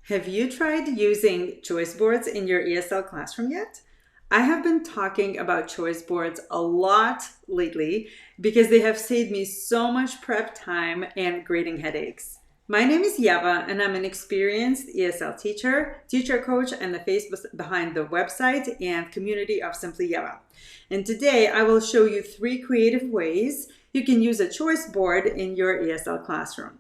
Have you tried using choice boards in your ESL classroom yet? I have been talking about choice boards a lot lately because they have saved me so much prep time and grading headaches. My name is Yeva and I'm an experienced ESL teacher, teacher coach, and the face behind the website and community of Simply Yeva. And today I will show you 3 creative ways you can use a choice board in your ESL classroom.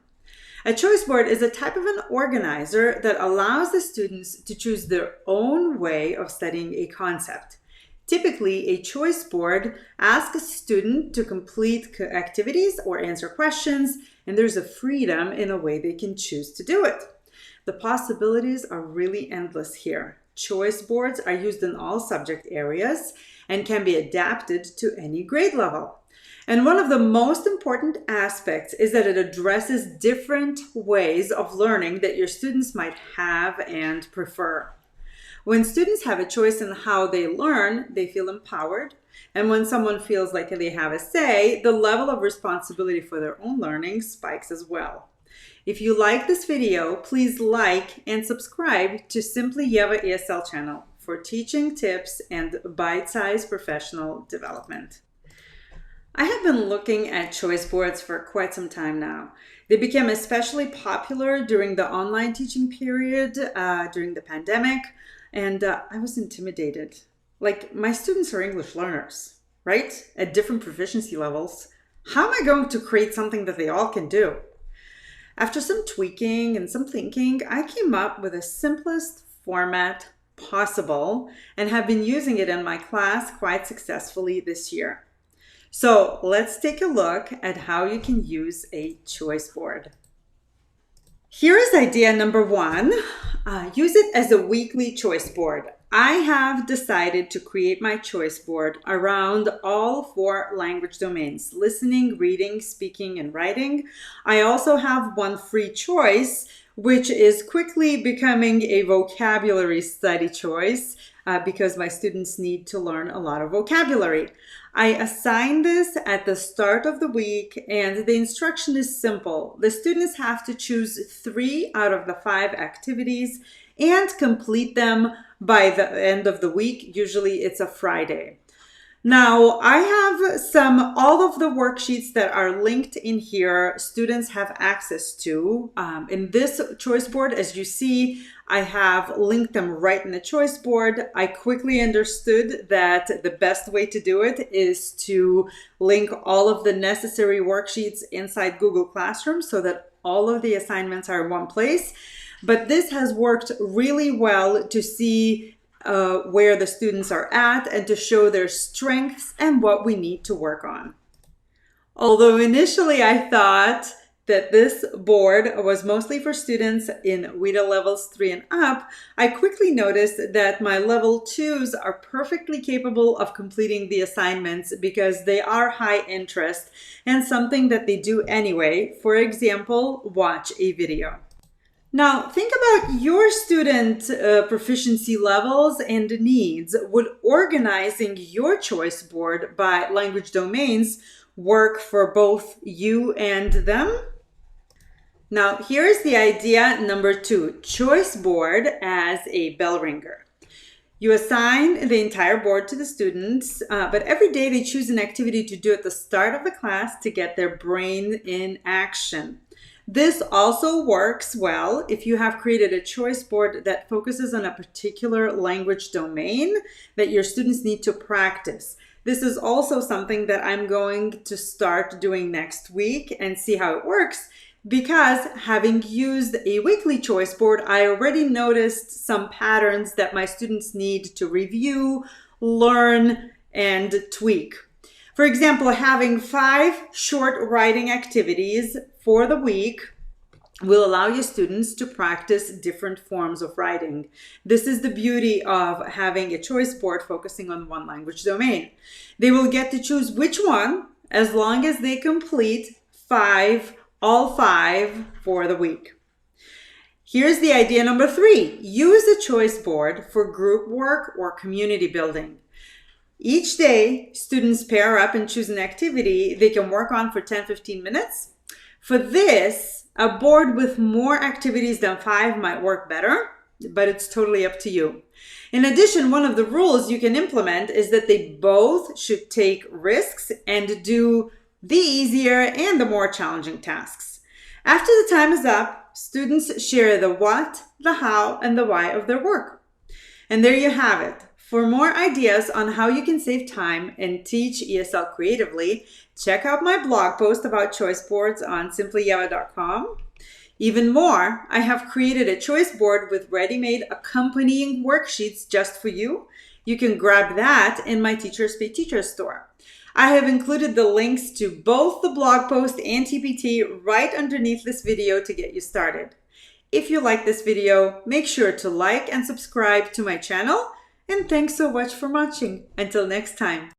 A choice board is a type of an organizer that allows the students to choose their own way of studying a concept. Typically, a choice board asks a student to complete activities or answer questions, and there's a freedom in the way they can choose to do it. The possibilities are really endless here. Choice boards are used in all subject areas and can be adapted to any grade level. And one of the most important aspects is that it addresses different ways of learning that your students might have and prefer. When students have a choice in how they learn, they feel empowered. And when someone feels like they have a say, the level of responsibility for their own learning spikes as well. If you like this video, please like and subscribe to Simply Yeva ESL channel for teaching tips and bite-sized professional development. I have been looking at choice boards for quite some time now. They became especially popular during the online teaching period, during the pandemic, and I was intimidated. Like, my students are English learners, right? At different proficiency levels. How am I going to create something that they all can do? After some tweaking and some thinking, I came up with the simplest format possible and have been using it in my class quite successfully this year. So let's take a look at how you can use a choice board. Here is idea number 1. Use it as a weekly choice board. I have decided to create my choice board around all 4 language domains: listening, reading, speaking, and writing. I also have one free choice, which is quickly becoming a vocabulary study choice because my students need to learn a lot of vocabulary. I assign this at the start of the week, and the instruction is simple. The students have to choose 3 out of the 5 activities and complete them by the end of the week. Usually it's a Friday. Now, I have all of the worksheets that are linked in here, students have access to. In this choice board, as you see, I have linked them right in the choice board. I quickly understood that the best way to do it is to link all of the necessary worksheets inside Google Classroom so that all of the assignments are in one place. But this has worked really well to see where the students are at and to show their strengths and what we need to work on. Although initially I thought that this board was mostly for students in WIDA levels 3 and up, I quickly noticed that my level 2s are perfectly capable of completing the assignments because they are high interest and something that they do anyway. For example, watch a video. Now, think about your student proficiency levels and needs. Would organizing your choice board by language domains work for both you and them? Now, here's the idea number 2, choice board as a bell ringer. You assign the entire board to the students, but every day they choose an activity to do at the start of the class to get their brain in action. This also works well if you have created a choice board that focuses on a particular language domain that your students need to practice. This is also something that I'm going to start doing next week and see how it works, because having used a weekly choice board, I already noticed some patterns that my students need to review, learn, and tweak. For example, having 5 short writing activities for the week will allow your students to practice different forms of writing. This is the beauty of having a choice board focusing on one language domain. They will get to choose which one as long as they complete all 5 for the week. Here's the idea number 3. Use a choice board for group work or community building. Each day, students pair up and choose an activity they can work on for 10-15 minutes. For this, a board with more activities than 5 might work better, but it's totally up to you. In addition, one of the rules you can implement is that they both should take risks and do the easier and the more challenging tasks. After the time is up, students share the what, the how, and the why of their work. And there you have it. For more ideas on how you can save time and teach ESL creatively, check out my blog post about choice boards on simplyeva.com. Even more, I have created a choice board with ready-made accompanying worksheets just for you. You can grab that in my Teachers Pay Teachers store. I have included the links to both the blog post and TPT right underneath this video to get you started. If you like this video, make sure to like and subscribe to my channel. And thanks so much for watching. Until next time.